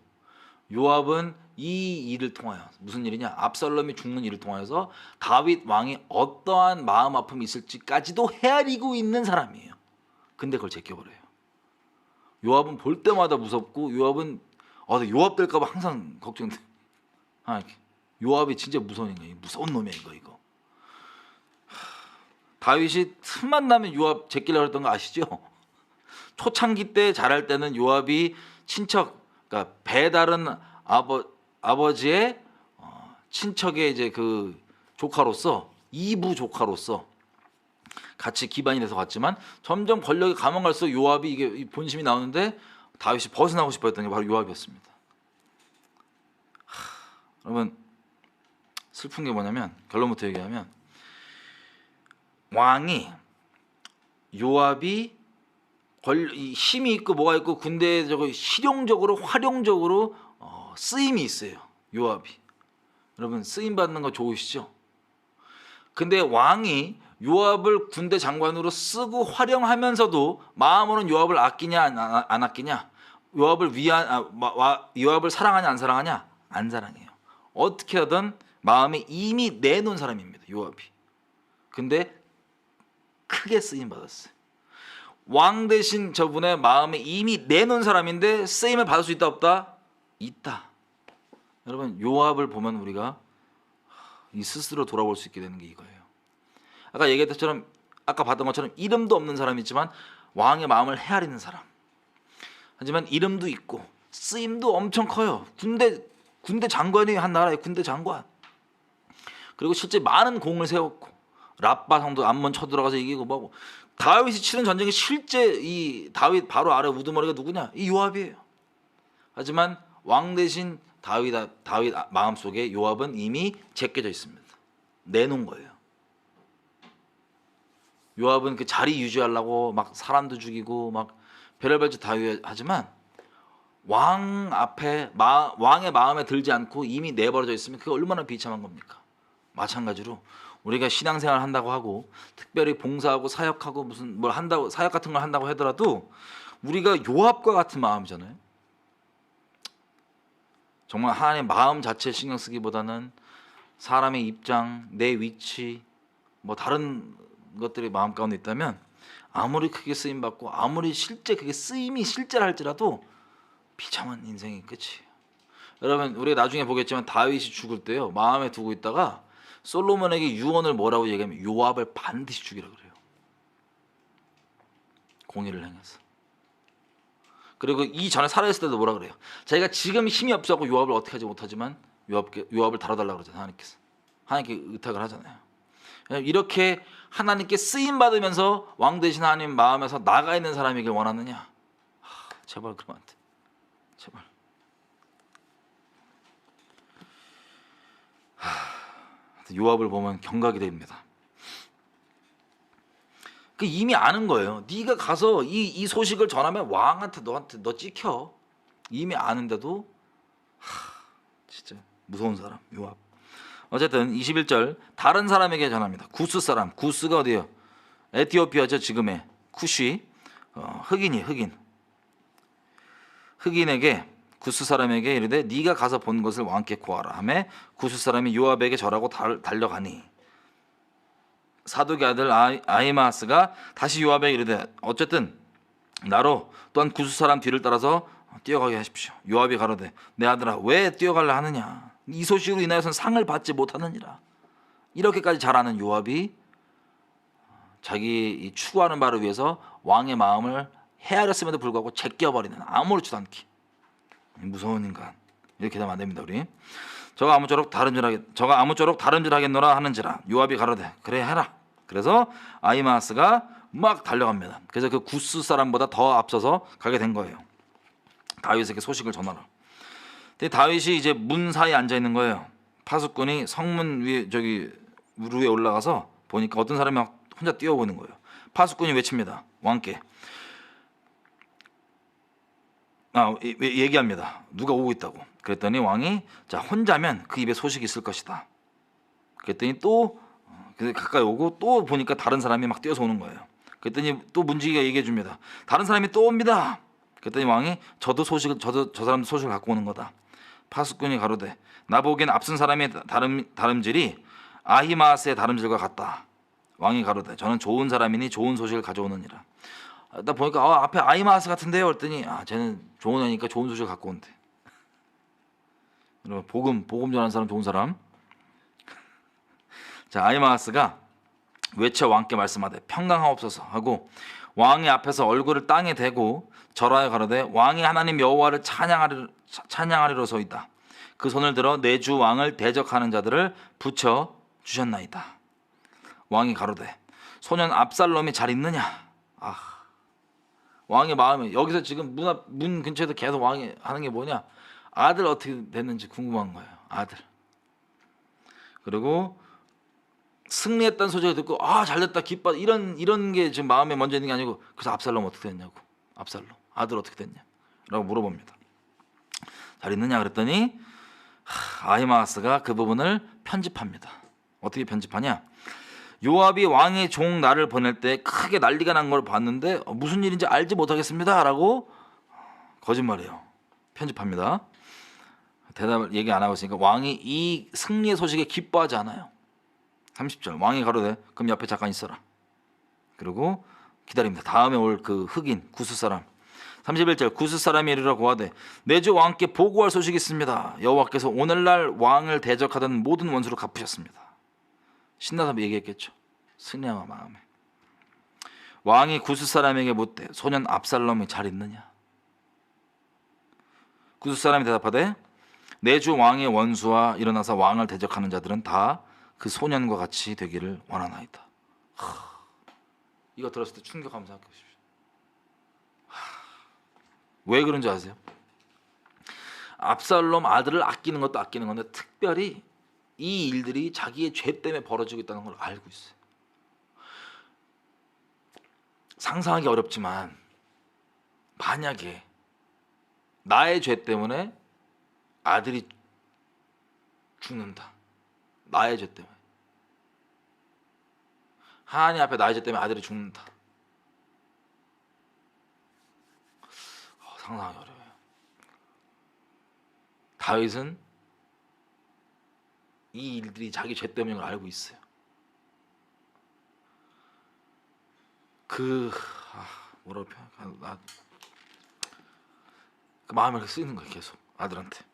[SPEAKER 1] 요압은 이 일을 통하여 무슨 일이냐? 압살롬이 죽는 일을 통하여서 다윗 왕이 어떠한 마음 아픔이 있을지까지도 헤아리고 있는 사람이에요. 근데 그걸 제껴버려요. 요압은 볼 때마다 무섭고 요압은 요압 될까봐 항상 걱정돼. 요압이 진짜 무서운 인간이에요. 무서운 놈이야 이거. 다윗이 틈만 나면 요압 제끼려고 했던 거 아시죠? 초창기 때 잘할 때는 요압이 친척, 그러니까 배다른 아버지의 친척의 이제 그 조카로서 이부 조카로서 같이 기반이 돼서 갔지만 점점 권력이 가면 갈수록 요압이 이게 본심이 나오는데 다윗이 벗어나고 싶어했던 게 바로 요압이었습니다. 여러분 슬픈 게 뭐냐면 결론부터 얘기하면 왕이 요압이 힘이 있고 뭐가 있고 군대에 실용적으로 활용적으로 쓰임이 있어요. 요압이. 여러분 쓰임 받는 거 좋으시죠? 근데 왕이 요압을 군대 장관으로 쓰고 활용하면서도 마음으로는 요압을 아끼냐 안 아끼냐? 요압을 요압을 사랑하냐 안 사랑하냐? 안 사랑해요. 어떻게 하든 마음에 이미 내놓은 사람입니다. 요압이. 근데 크게 쓰임 받았어요. 왕 대신 저분의 마음에 이미 내놓은 사람인데 쓰임을 받을 수 있다 없다? 있다. 여러분 요압을 보면 우리가 이 스스로 돌아볼 수 있게 되는 게 이거예요. 아까 얘기했던 것처럼 아까 봤던 것처럼 이름도 없는 사람이지만 왕의 마음을 헤아리는 사람. 하지만 이름도 있고 쓰임도 엄청 커요. 군대 장관이 한 나라의 군대 장관. 그리고 실제 많은 공을 세웠고 랍바 성도 암몬 쳐들어가서 이기고 뭐고. 다윗이 치른 전쟁에 실제 이 다윗 바로 아래 우두머리가 누구냐? 이 요압이에요. 하지만 왕 대신 다윗 마음속에 요압은 이미 제껴져 있습니다. 내놓은 거예요. 요압은 그 자리 유지하려고 막 사람도 죽이고 막 별의별 짓 다 하지만 왕 앞에 왕의 마음에 들지 않고 이미 내버려져 있으면 그게 얼마나 비참한 겁니까? 마찬가지로 우리가 신앙생활 한다고 하고 특별히 봉사하고 사역하고 무슨 뭘 한다고 사역 같은 걸 한다고 하더라도 우리가 요압과 같은 마음이잖아요. 정말 하나님의 마음 자체에 신경 쓰기보다는 사람의 입장, 내 위치, 뭐 다른 것들이 마음 가운데 있다면 아무리 크게 쓰임 받고 아무리 실제 그게 쓰임이 실제라 할지라도 비참한 인생이 끝이에요. 여러분 우리가 나중에 보겠지만 다윗이 죽을 때요 마음에 두고 있다가 솔로몬에게 유언을 뭐라고 얘기하면 요압을 반드시 죽이라 그래요. 공의를 행해서. 그리고 이 전에 살아있을 때도 뭐라 그래요? 자기가 지금 힘이 없어서 요압을 어떻게 하지 못하지만 요압을 다뤄달라고 그러잖아요. 하나님께서. 하나님께 의탁을 하잖아요. 이렇게 하나님께 쓰임 받으면서 왕 대신 하나님 마음에서 나가 있는 사람이길 원하느냐? 제발 그러면 안 돼. 제발. 요압을 보면 경각이 됩니다. 그 이미 아는 거예요. 네가 가서 이 소식을 전하면 왕한테 너 찍혀. 이미 아는데도 진짜 무서운 사람 요압. 어쨌든 21절 다른 사람에게 전합니다. 구스 사람. 구스가 어디예요? 에티오피아죠. 지금의 쿠시. 흑인에게 구스 사람에게 이르되 네가 가서 본 것을 왕께 고하라 하매 구스 사람이 요압에게 절하고 달려가니 사독의 아들 아히마스가 다시 요압에게 이르되 어쨌든 나로 또한 구스 사람 뒤를 따라서 뛰어가게 하십시오. 요압이 가로되 내 아들아 왜 뛰어가려 하느냐? 이 소식으로 인하여서는 상을 받지 못하느니라. 이렇게까지 잘하는 요압이 자기 추구하는 바를 위해서 왕의 마음을 헤아렸음에도 불구하고 제껴버리는 아무렇지도 않게 무서운 인간. 이렇게 되면 안 됩니다. 우리 저가 아무쪼록 다름질하겠노라 하는지라. 요압이 가로되 그래 해라. 그래서 아히마아스가 막 달려갑니다. 그래서 그 구스 사람보다 더 앞서서 가게 된 거예요. 다윗에게 소식을 전하러. 근데 다윗이 이제 문 사이에 앉아 있는 거예요. 파수꾼이 성문 위에 위에 올라가서 보니까 어떤 사람이 막 혼자 뛰어오는 거예요. 파수꾼이 외칩니다. 왕께 얘기합니다. 누가 오고 있다고. 그랬더니 왕이 자 혼자면 그 입에 소식이 있을 것이다. 그랬더니 또 가까이 오고 또 보니까 다른 사람이 막 뛰어서 오는 거예요. 그랬더니 또 문지기가 얘기해 줍니다. 다른 사람이 또 옵니다. 그랬더니 왕이 저도 저 사람도 소식을 갖고 오는 거다. 파수꾼이 가로되 나보기엔 앞선 사람의 다름질이 아히마아스의 다름질과 같다. 왕이 가로되 저는 좋은 사람이니 좋은 소식을 가져오느니라. 나 보니까 앞에 아히마아스 같은데요. 그랬더니 쟤는 좋은 애니까 좋은 소식을 갖고 온대. 여러분 복음 전하는 사람 좋은 사람. 자 아히마아스가 외쳐 왕께 말씀하되 평강하옵소서 하고 왕의 앞에서 얼굴을 땅에 대고 절하여 가로되 왕이 하나님 여호와를 찬양하리로소이다. 그 손을 들어 내 주 왕을 대적하는 자들을 붙여 주셨나이다. 왕이 가로되 소년 압살롬이 잘 있느냐. 왕의 마음이 여기서 지금 문 근처에서 계속 왕이 하는 게 뭐냐. 아들 어떻게 됐는지 궁금한 거예요. 아들. 그리고 승리했다는 소식을 듣고 잘됐다 기뻐 이런 게 지금 마음에 먼저 있는 게 아니고 그래서 압살롬 어떻게 됐냐고. 압살롬 아들 어떻게 됐냐 라고 물어봅니다. 잘 있느냐 그랬더니 아히마아스가 그 부분을 편집합니다. 어떻게 편집하냐. 요압이 왕의 종 나를 보낼 때 크게 난리가 난 걸 봤는데 무슨 일인지 알지 못하겠습니다 라고 거짓말이에요. 편집합니다. 대답을 얘기 안 하고 있으니까 왕이 이 승리의 소식에 기뻐하지 않아요. 30절 왕이 가로되 그럼 옆에 잠깐 있어라. 그리고 기다립니다. 다음에 올 그 흑인 구스 사람. 31절 구스 사람이 이르러 고하되 내 주 왕께 보고할 소식이 있습니다. 여호와께서 오늘날 왕을 대적하던 모든 원수를 갚으셨습니다. 신나서 얘기했겠죠. 승리와 마음에. 왕이 구스 사람에게 묻되 소년 압살롬이 잘 있느냐. 구스 사람이 대답하되 내 주 왕의 원수와 일어나서 왕을 대적하는 자들은 다 그 소년과 같이 되기를 원하나이다. 이거 들었을 때 충격 한번 생각해 보십시오. 왜 그런지 아세요? 압살롬 아들을 아끼는 것도 아끼는 건데 특별히 이 일들이 자기의 죄 때문에 벌어지고 있다는 걸 알고 있어요. 상상하기 어렵지만 만약에 나의 죄 때문에 아들이 죽는다. 나의 죄 때문에. 하나님 앞에 나의 죄 때문에 아들이 죽는다. 상상하기 어려워요. 다윗은 이 일들이 자기 죄 때문인 걸 알고 있어요. 뭐라고 표현할까? 그 마음이 이렇게 쓰이는 거예요. 계속 아들한테.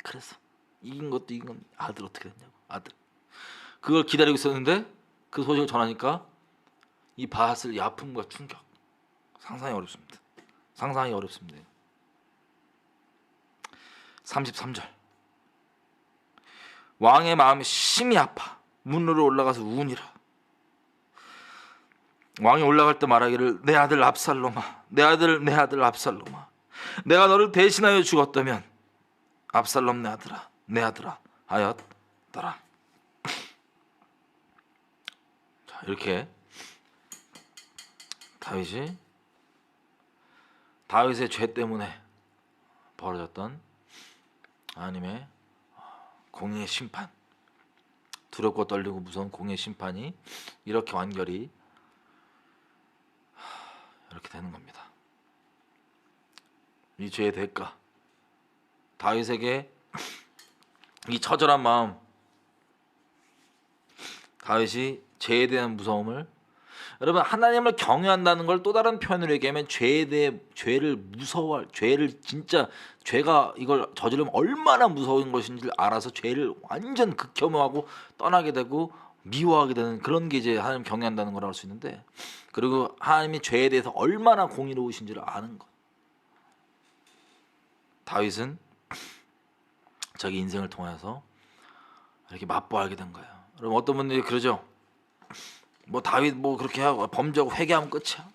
[SPEAKER 1] 그래서 이긴 건 아들 어떻게 됐냐고. 아들. 그걸 기다리고 있었는데 그 소식을 전하니까 이 받았을 이 아픔과 충격. 상상이 어렵습니다. 33절 왕의 마음이 심히 아파 문으로 올라가서 우니라. 왕이 올라갈 때 말하기를 내 아들 압살롬아 내 아들 압살롬아 내가 너를 대신하여 죽었다면 압살롬 내 아들아 하였더라. 자, 이렇게 다윗의 죄 때문에 벌어졌던 하나님의 공의의 심판, 두렵고 떨리고 무서운 공의의 심판이 이렇게 완결히 이렇게 되는 겁니다. 이 죄의 대가, 다윗에게 이 처절한 마음, 다윗이 죄에 대한 무서움을, 여러분 하나님을 경외한다는 걸 또 다른 표현으로 얘기하면 죄를 무서워할, 죄를 진짜 죄가 이걸 저지르면 얼마나 무서운 것인지를 알아서 죄를 완전 극혐하고 떠나게 되고 미워하게 되는 그런 게 이제 하나님 경외한다는 걸 알 수 있는데, 그리고 하나님이 죄에 대해서 얼마나 공의로우신지를 아는 것. 다윗은 자기 인생을 통해서 이렇게 맛보알게 된 거예요. 그럼 어떤 분들이 그러죠. 뭐 다윗 뭐 그렇게 하고 범죄하고 회개하면 끝이야.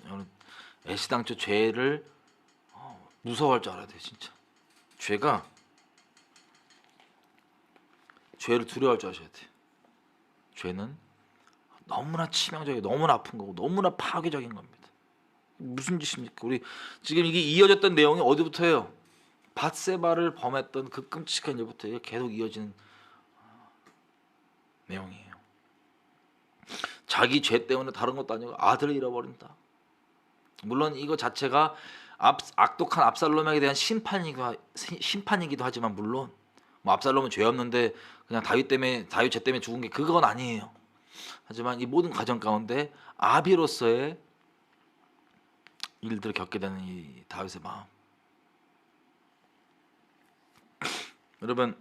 [SPEAKER 1] 저는 애시당초 죄를 무서워할 줄 알아야 돼. 진짜 죄를 두려워할 줄 아셔야 돼. 죄는 너무나 치명적이고 너무나 아픈 거고 너무나 파괴적인 겁니다. 무슨 짓입니까? 우리 지금 이게 이어졌던 내용이 어디부터예요? 밧세바를 범했던 그 끔찍한 일부터 계속 이어지는 내용이에요. 자기 죄 때문에 다른 것도 아니고 아들을 잃어버린다. 물론 이거 자체가 악독한 압살롬에게 대한 심판이기도 하지만 물론 뭐 압살롬은 죄 없는데 그냥 다윗 죄 때문에 죽은 게 그건 아니에요. 하지만 이 모든 과정 가운데 아비로서의 일들을 겪게 되는 이 다윗의 마음. 여러분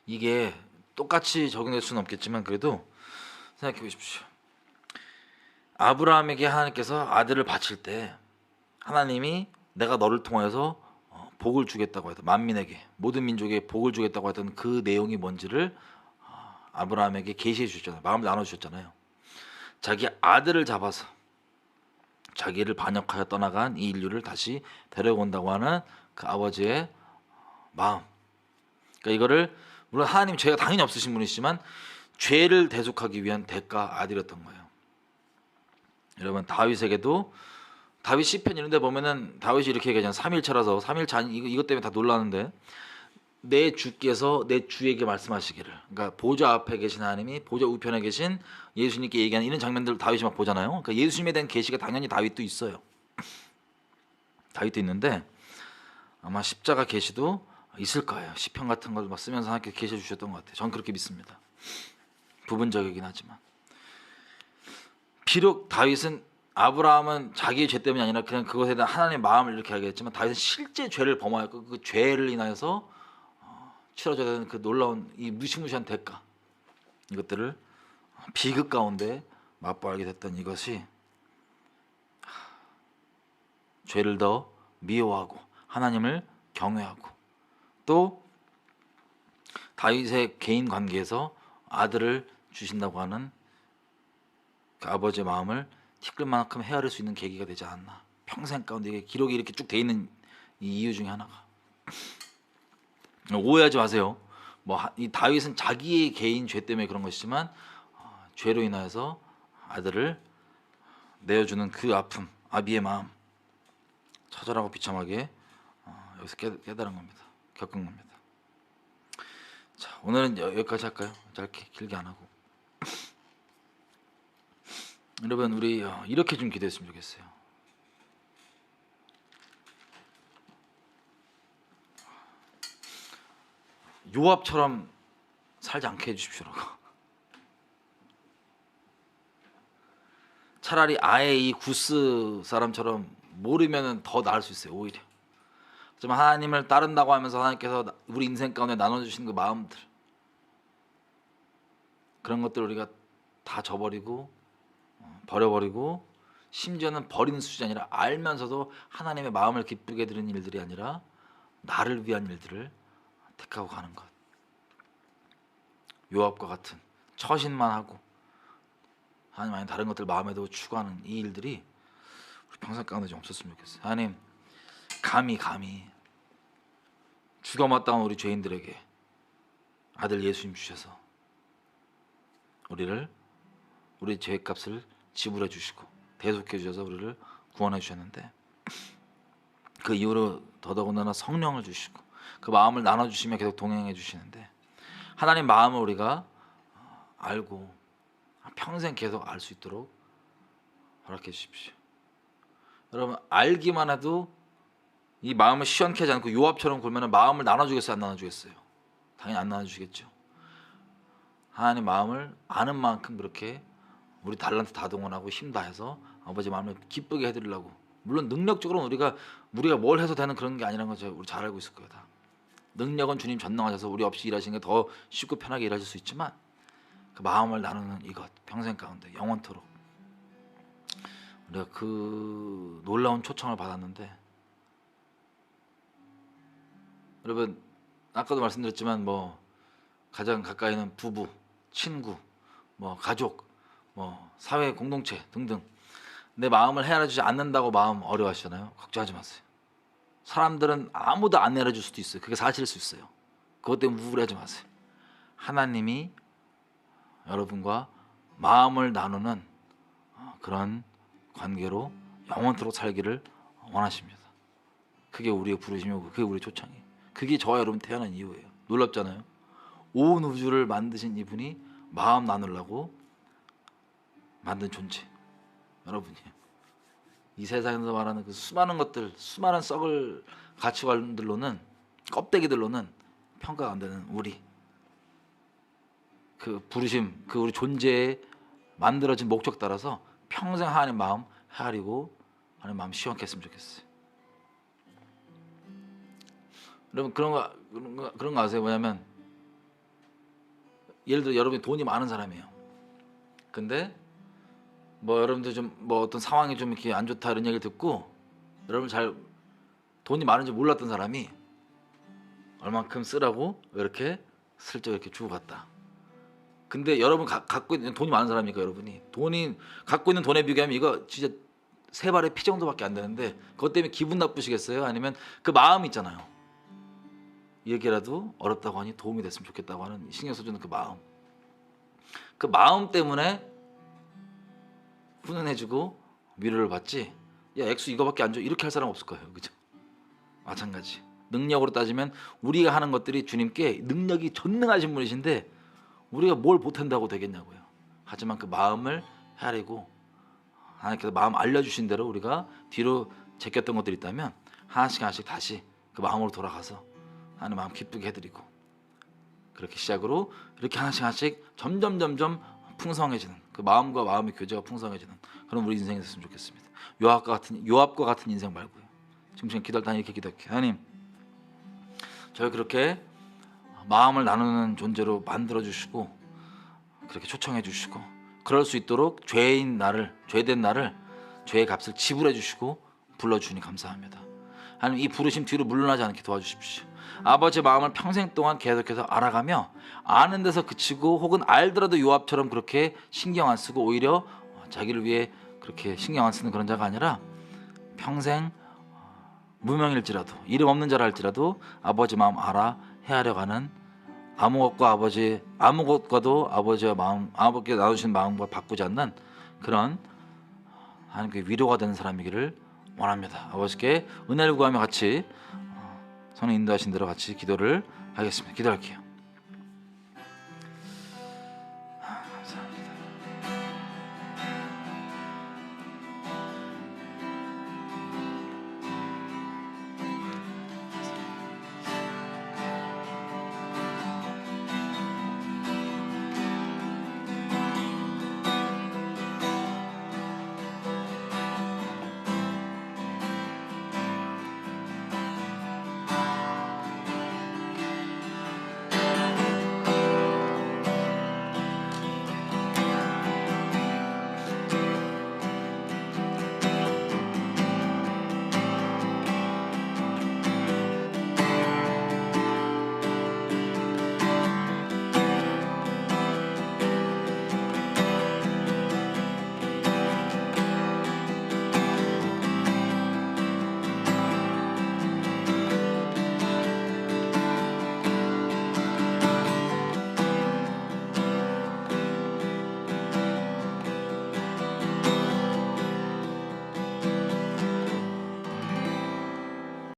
[SPEAKER 1] 이게 똑같이 적용될 수는 없겠지만 그래도 생각해 보십시오. 아브라함에게 하나님께서 아들을 바칠 때 하나님이 내가 너를 통해서 복을 주겠다고 했던 만민에게 모든 민족에 복을 주겠다고 했던 그 내용이 뭔지를 아브라함에게 계시해 주셨잖아요. 마음을 나눠 주셨잖아요. 자기 아들을 잡아서 자기를 반역하여 떠나간 이 인류를 다시 데려온다고 하는 그 아버지의 마음. 그러니까 이거를 물론 하나님 죄가 당연히 없으신 분이시지만 죄를 대속하기 위한 대가 아들이었던 거예요. 여러분 다윗에게도 다윗 시편 이런 데 보면은 다윗이 이렇게 얘기하잖아요. 3일차라서 3일차 이것 때문에 다 놀라는데 내 주께서 내 주에게 말씀하시기를. 그러니까 보좌 앞에 계신 하나님이 보좌 우편에 계신 예수님께 얘기하는 이런 장면들을 다윗이 막 보잖아요. 그러니까 예수님에 대한 계시가 당연히 다윗도 있어요. 다윗도 있는데 아마 십자가 계시도 있을 거예요. 시편 같은 걸 막 쓰면서 하나님께 계시 주셨던 것 같아요. 전 그렇게 믿습니다. 부분적이긴 하지만 비록 다윗은 아브라함은 자기의 죄 때문이 아니라 그냥 그것에 대한 하나님의 마음을 이렇게 알겠지만 다윗은 실제 죄를 범하였고 그 죄를 인하여서 치러져야 되는 그 놀라운 이 무시무시한 대가 이것들을 비극 가운데 맛보알게 됐던 이것이 죄를 더 미워하고 하나님을 경외하고 또 다윗의 개인 관계에서 아들을 주신다고 하는 그 아버지의 마음을 티끌만큼 헤아릴 수 있는 계기가 되지 않았나. 평생 가운데 이게 기록이 이렇게 쭉 돼 있는 이 이유 중에 하나가. 오해하지 마세요. 뭐 이 다윗은 자기의 개인 죄 때문에 그런 것이지만 죄로 인하여서 아들을 내어주는 그 아픔, 아비의 마음 처절하고 비참하게 여기서 깨달은 겁니다. 겪은 겁니다. 자, 오늘은 여기까지 할까요? 짧게 길게 안 하고. 여러분 우리 이렇게 좀 기도했으면 좋겠어요. 요압처럼 살지 않게 해주십시오라고. 차라리 아예 이 구스 사람처럼 모르면 더 나을 수 있어요. 오히려 좀 하나님을 따른다고 하면서 하나님께서 우리 인생 가운데 나눠주시는 그 마음들 그런 것들 우리가 다 저버리고 버려버리고 심지어는 버리는 수준이 아니라 알면서도 하나님의 마음을 기쁘게 드리는 일들이 아니라 나를 위한 일들을 택하고 가는 것. 요압과 같은 처신만 하고 하나님 아닌 다른 것들 마음에 두고 추구하는 이 일들이 우리 평생 가운데 좀 없었으면 좋겠어요. 하나님 감히 죽어 마땅한 우리 죄인들에게 아들 예수님 주셔서 우리 죄값을 지불해 주시고 대속해 주셔서 우리를 구원해 주셨는데 그 이후로 더더군다나 성령을 주시고 그 마음을 나눠주시며 계속 동행해 주시는데 하나님 마음을 우리가 알고 평생 계속 알 수 있도록 허락해 주십시오. 여러분 알기만 해도 이 마음을 시원케 하지 않고 요압처럼 굴면 마음을 나눠주겠어요? 안 나눠주겠어요? 당연히 안 나눠주겠죠. 하나님 마음을 아는 만큼 그렇게 우리 달란트 다 동원하고 힘 다해서 아버지 마음을 기쁘게 해드리려고. 물론 능력적으로는 우리가 뭘 해서 되는 그런 게 아니라는 거 우리 잘 알고 있을 거예요. 다. 능력은 주님 전능하셔서 우리 없이 일하시는 게 더 쉽고 편하게 일하실 수 있지만 그 마음을 나누는 이것 평생 가운데 영원토록 우리가 그 놀라운 초청을 받았는데 여러분 아까도 말씀드렸지만 뭐 가장 가까이 있는 부부, 친구, 뭐 가족, 뭐 사회 공동체 등등 내 마음을 헤아려주지 않는다고 마음 어려워하시잖아요. 걱정하지 마세요. 사람들은 아무도 안 내려줄 수도 있어요. 그게 사실일 수 있어요. 그것 때문에 우울해하지 마세요. 하나님이 여러분과 마음을 나누는 그런 관계로 영원토록 살기를 원하십니다. 그게 우리의 부르심이고 그게 우리의 초청이에요. 그게 저와 여러분 태어난 이유예요. 놀랍잖아요. 온 우주를 만드신 이분이 마음 나누려고 만든 존재 여러분이에요. 이 세상에서 말하는 그 수많은 것들, 수많은 썩을 가치관들로는, 껍데기들로는 평가가 안 되는 우리, 그 부르심, 그 우리 존재에 만들어진 목적 따라서 평생 하나님 마음 헤아리고 하나님 마음 시원케 했으면 좋겠어요. 여러분 그런 거 아세요? 뭐냐면 예를 들어 여러분이 돈이 많은 사람이에요. 근데 뭐 여러분들 좀 뭐 어떤 상황이 좀 이렇게 안 좋다 이런 얘기를 듣고 여러분 잘 돈이 많은지 몰랐던 사람이 얼만큼 쓰라고 이렇게 슬쩍 이렇게 주고 갔다. 근데 여러분 갖고 있는 돈이 많은 사람이니까 여러분이 돈이 갖고 있는 돈에 비교하면 이거 진짜 세 발의 피 정도밖에 안 되는데 그것 때문에 기분 나쁘시겠어요? 아니면 그 마음 있잖아요. 이렇게라도 어렵다고 하니 도움이 됐으면 좋겠다고 하는 신경 써주는 그 마음 때문에 훈훈해지고 위로를 받지. 야 액수 이거밖에 안 줘 이렇게 할 사람 없을 거예요. 그죠? 마찬가지. 능력으로 따지면 우리가 하는 것들이 주님께 능력이 전능하신 분이신데 우리가 뭘 못한다고 되겠냐고요. 하지만 그 마음을 헤아리고 하나님께서 마음 알려주신 대로 우리가 뒤로 제꼈던 것들이 있다면 하나씩 하나씩 다시 그 마음으로 돌아가서 하나님 마음 기쁘게 해드리고 그렇게 시작으로 이렇게 하나씩 하나씩 점점 풍성해지는 그 마음과 마음의 교제가 풍성해지는 그런 우리 인생이 됐으면 좋겠습니다. 요압과 같은 인생 말고요. 지금 기도할 때 이렇게 기도할게요. 하나님 저희 그렇게 마음을 나누는 존재로 만들어 주시고 그렇게 초청해 주시고 그럴 수 있도록 죄된 나를 죄의 값을 지불해 주시고 불러주니 감사합니다. 하나님 이 부르심 뒤로 물러나지 않게 도와주십시오. 아버지의 마음을 평생 동안 계속해서 알아가며 아는 데서 그치고 혹은 알더라도 요압처럼 그렇게 신경 안 쓰고 오히려 자기를 위해 그렇게 신경 안 쓰는 그런 자가 아니라 평생 무명일지라도 이름 없는 자라 할지라도 아버지 마음 알아 헤아려 가는 아무것과도 아버지의 마음 아버지께 나누신 마음과 바꾸지 않는 그런 하나님께 위로가 되는 사람이기를 원합니다. 아버지께 은혜를 구하며 같이 성령 인도하신 대로 같이 기도를 하겠습니다. 기도할게요.